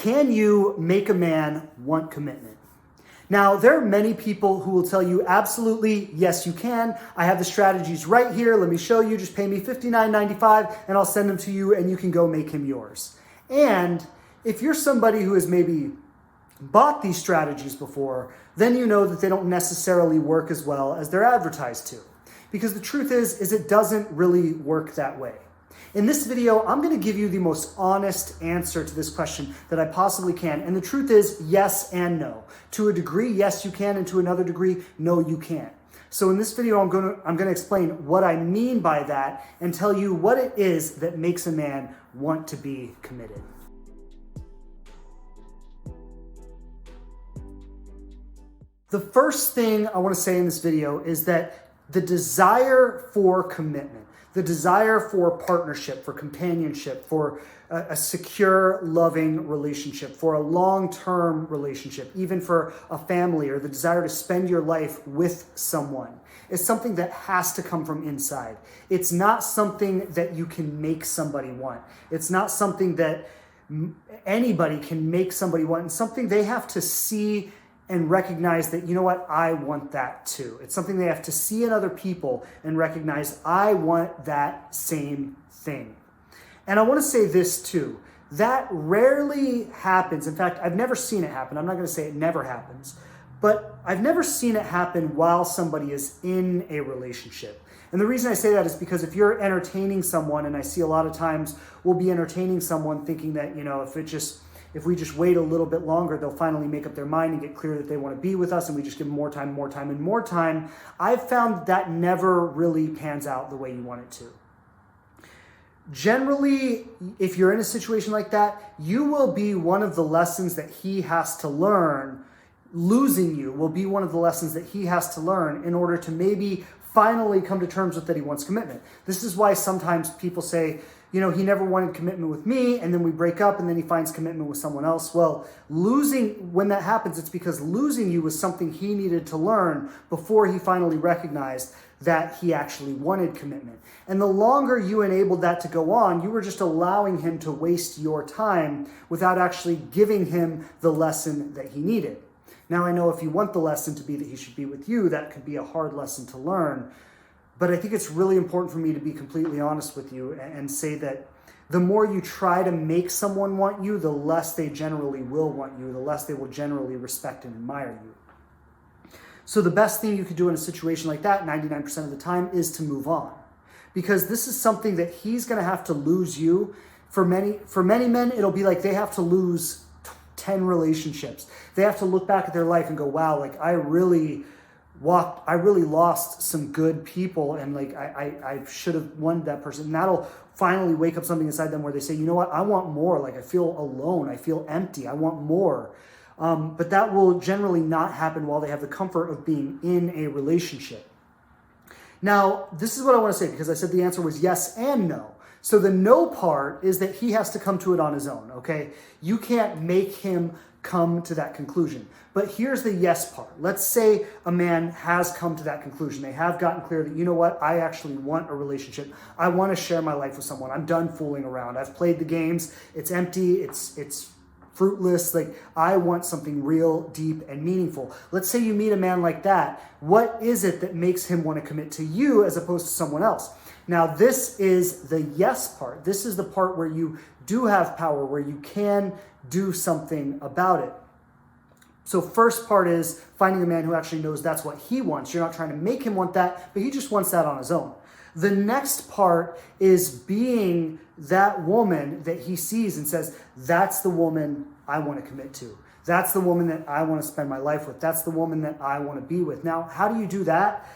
Can you make a man want commitment? Now, there are many people who will tell you absolutely, yes, you can. I have the strategies right here. Let me show you. Just pay me $59.95 and I'll send them to you and you can go make him yours. And if you're somebody who has maybe bought these strategies before, then you know that they don't necessarily work as well as they're advertised to. Because the truth is it doesn't really work that way. In this video, I'm going to give you the most honest answer to this question that I possibly can. And the truth is yes and no. To a degree, yes, you can. And to another degree, no, you can't. So in this video, I'm going to explain what I mean by that and tell you what it is that makes a man want to be committed. The first thing I want to say in this video is that the desire for commitment, the desire for partnership, for companionship, for a secure, loving relationship, for a long-term relationship, even for a family, or the desire to spend your life with someone, is something that has to come from inside. It's not something that you can make somebody want. It's not something that anybody can make somebody want. It's something they have to see and recognize that, you know what, I want that too. It's something they have to see in other people and recognize, I want that same thing. And I want to say this too, that rarely happens. In fact, I've never seen it happen. I'm not going to say it never happens, but I've never seen it happen while somebody is in a relationship. And the reason I say that is because if you're entertaining someone, and I see a lot of times we'll be entertaining someone thinking that, you know, if we just wait a little bit longer, they'll finally make up their mind and get clear that they want to be with us, and we just give them more time, and more time. I've found that never really pans out the way you want it to. Generally, if you're in a situation like that, you will be one of the lessons that he has to learn. Losing you will be one of the lessons that he has to learn in order to maybe finally come to terms with that he wants commitment. This is why sometimes people say, you know, he never wanted commitment with me, and then we break up, and then he finds commitment with someone else. Well, when that happens, it's because losing you was something he needed to learn before he finally recognized that he actually wanted commitment. And the longer you enabled that to go on, you were just allowing him to waste your time without actually giving him the lesson that he needed. Now, I know if you want the lesson to be that he should be with you, that could be a hard lesson to learn. But I think it's really important for me to be completely honest with you and say that the more you try to make someone want you, the less they generally will want you, the less they will generally respect and admire you. So the best thing you could do in a situation like that, 99% of the time, is to move on. Because this is something that he's going to have to lose you. For many men, it'll be like they have to lose 10 relationships. They have to look back at their life and go, wow, like I really lost some good people, and like I should have wanted that person. And that'll finally wake up something inside them where they say, you know what, I want more. Like I feel alone, I feel empty, I want more. But that will generally not happen while they have the comfort of being in a relationship. Now, this is what I want to say, because I said the answer was yes and no. So the no part is that he has to come to it on his own, okay? You can't make him come to that conclusion. But here's the yes part. Let's say a man has come to that conclusion. They have gotten clear that, you know what, I actually want a relationship. I want to share my life with someone. I'm done fooling around. I've played the games. It's empty. It's fruitless. Like, I want something real, deep, and meaningful. Let's say you meet a man like that. What is it that makes him want to commit to you as opposed to someone else? Now, this is the yes part. This is the part where you do have power, where you can do something about it. So first part is finding a man who actually knows that's what he wants. You're not trying to make him want that, but he just wants that on his own. The next part is being that woman that he sees and says, that's the woman I want to commit to. That's the woman that I want to spend my life with. That's the woman that I want to be with. Now, how do you do that?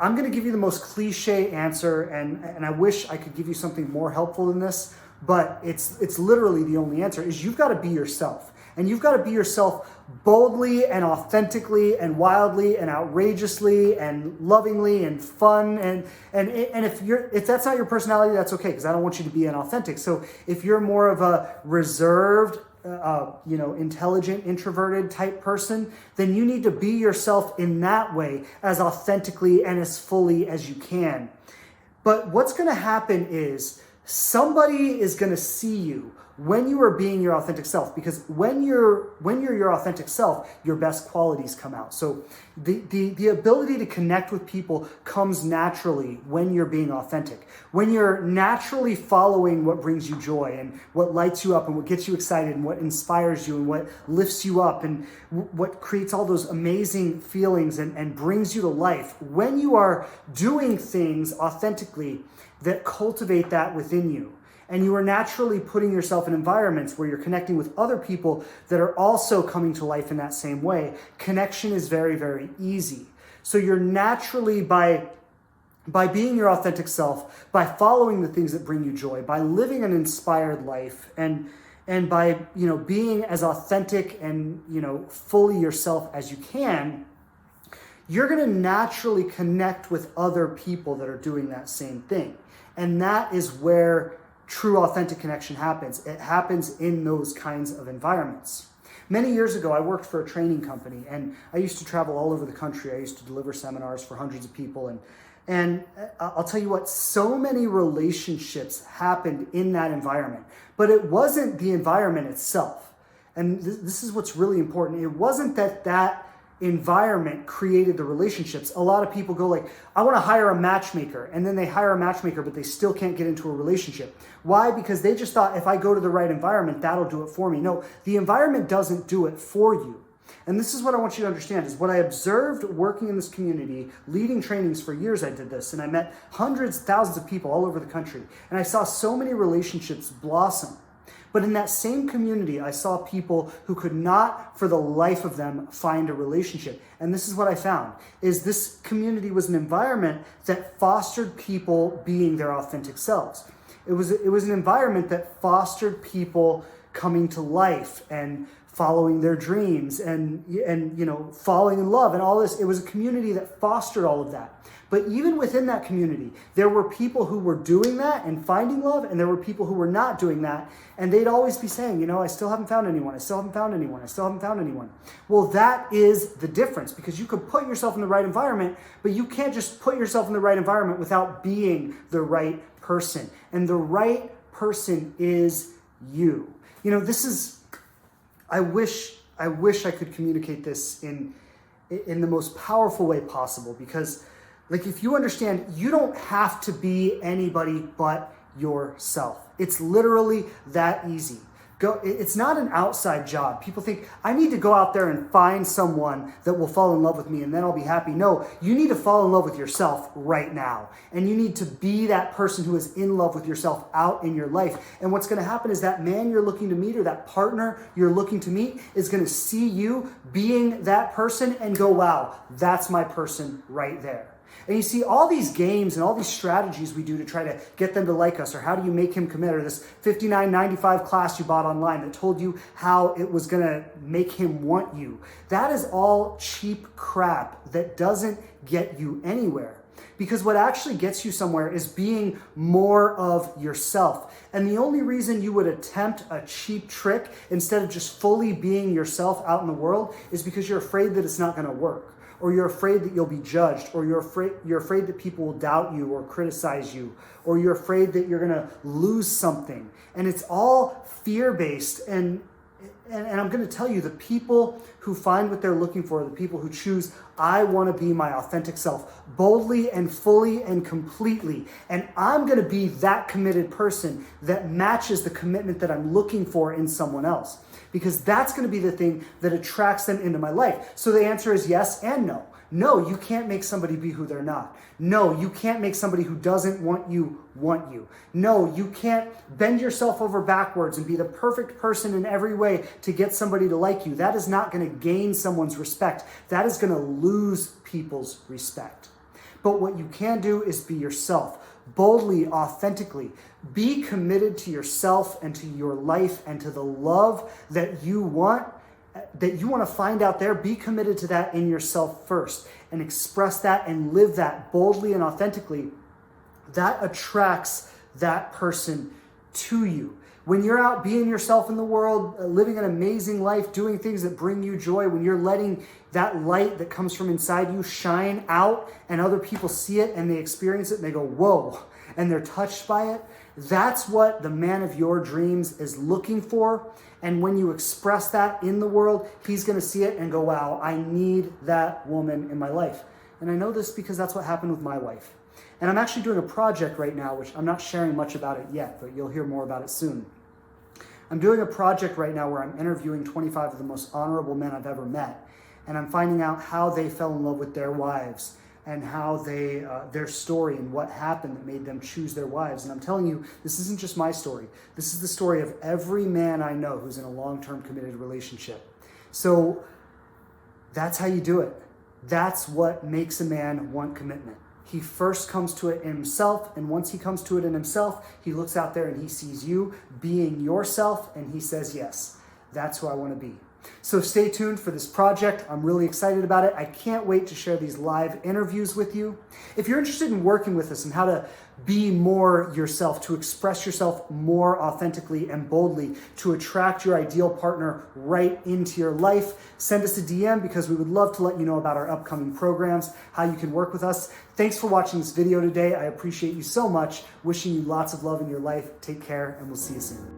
I'm going to give you the most cliche answer, and I wish I could give you something more helpful than this, but it's literally the only answer, is you've got to be yourself. And you've got to be yourself boldly and authentically and wildly and outrageously and lovingly and fun. And if that's not your personality, that's okay, because I don't want you to be inauthentic. So if you're more of a reserved, intelligent, introverted type person, then you need to be yourself in that way, as authentically and as fully as you can. But what's going to happen is somebody is going to see you when you are being your authentic self, because when you're your authentic self, your best qualities come out. So the ability to connect with people comes naturally when you're being authentic. When you're naturally following what brings you joy and what lights you up and what gets you excited and what inspires you and what lifts you up and what creates all those amazing feelings and brings you to life. When you are doing things authentically that cultivate that within you, and you are naturally putting yourself in environments where you're connecting with other people that are also coming to life in that same way, connection is very, very easy. So you're naturally, by being your authentic self, by following the things that bring you joy, by living an inspired life, and by being as authentic and fully yourself as you can, you're going to naturally connect with other people that are doing that same thing. And that is where true authentic connection happens. It happens in those kinds of environments. Many years ago, I worked for a training company, and I used to travel all over the country. I used to deliver seminars for hundreds of people, and I'll tell you what, so many relationships happened in that environment, but it wasn't the environment itself. And this is what's really important. It wasn't that environment created the relationships. A lot of people go like, I want to hire a matchmaker, and then they hire a matchmaker, but they still can't get into a relationship. Why? Because they just thought, if I go to the right environment, that'll do it for me. No, the environment doesn't do it for you. And this is what I want you to understand, is what I observed working in this community, leading trainings for years. I did this, and I met hundreds, thousands of people all over the country, and I saw so many relationships blossom. But in that same community, I saw people who could not, for the life of them, find a relationship. And this is what I found, is this community was an environment that fostered people being their authentic selves. It was an environment that fostered people coming to life and following their dreams and falling in love and all this. It was a community that fostered all of that. But even within that community, there were people who were doing that and finding love, and there were people who were not doing that. And they'd always be saying, I still haven't found anyone. I still haven't found anyone. I still haven't found anyone. Well, that is the difference, because you could put yourself in the right environment, but you can't just put yourself in the right environment without being the right person. And the right person is you. I wish I could communicate this in the most powerful way possible, because if you understand, you don't have to be anybody but yourself. It's literally that easy. It's not an outside job. People think, I need to go out there and find someone that will fall in love with me and then I'll be happy. No, you need to fall in love with yourself right now. And you need to be that person who is in love with yourself out in your life. And what's going to happen is that man you're looking to meet, or that partner you're looking to meet, is going to see you being that person and go, wow, that's my person right there. And you see all these games and all these strategies we do to try to get them to like us, or how do you make him commit, or this $59.95 class you bought online that told you how it was going to make him want you. That is all cheap crap that doesn't get you anywhere. Because what actually gets you somewhere is being more of yourself. And the only reason you would attempt a cheap trick instead of just fully being yourself out in the world is because you're afraid that it's not going to work. Or you're afraid that you'll be judged, or you're afraid that people will doubt you or criticize you, or you're afraid that you're going to lose something. And it's all fear-based. And I'm going to tell you, the people who find what they're looking for, the people who choose, I want to be my authentic self, boldly and fully and completely. And I'm going to be that committed person that matches the commitment that I'm looking for in someone else. Because that's going to be the thing that attracts them into my life. So the answer is yes and no. No, you can't make somebody be who they're not. No, you can't make somebody who doesn't want you want you. No, you can't bend yourself over backwards and be the perfect person in every way to get somebody to like you. That is not going to gain someone's respect. That is going to lose people's respect. But what you can do is be yourself, boldly, authentically. Be committed to yourself and to your life and to the love that you want to find out there. Be committed to that in yourself first, and express that and live that boldly and authentically. That attracts that person to you. When you're out being yourself in the world, living an amazing life, doing things that bring you joy, when you're letting that light that comes from inside you shine out, and other people see it and they experience it and they go, whoa, and they're touched by it, That's what the man of your dreams is looking for. And when you express that in the world, he's going to see it and go, wow, I need that woman in my life. And I know this because that's what happened with my wife. And I'm actually doing a project right now, which I'm not sharing much about it yet, but you'll hear more about it soon. I'm doing a project right now where I'm interviewing 25 of the most honorable men I've ever met. And I'm finding out how they fell in love with their wives and how they, their story and what happened that made them choose their wives. And I'm telling you, this isn't just my story. This is the story of every man I know who's in a long-term committed relationship. So that's how you do it. That's what makes a man want commitment. He first comes to it in himself, and once he comes to it in himself, he looks out there and he sees you being yourself, and he says, yes, that's who I want to be. So stay tuned for this project. I'm really excited about it. I can't wait to share these live interviews with you. If you're interested in working with us and how to be more yourself, to express yourself more authentically and boldly, to attract your ideal partner right into your life, send us a DM because we would love to let you know about our upcoming programs, how you can work with us. Thanks for watching this video today. I appreciate you so much. Wishing you lots of love in your life. Take care, and we'll see you soon.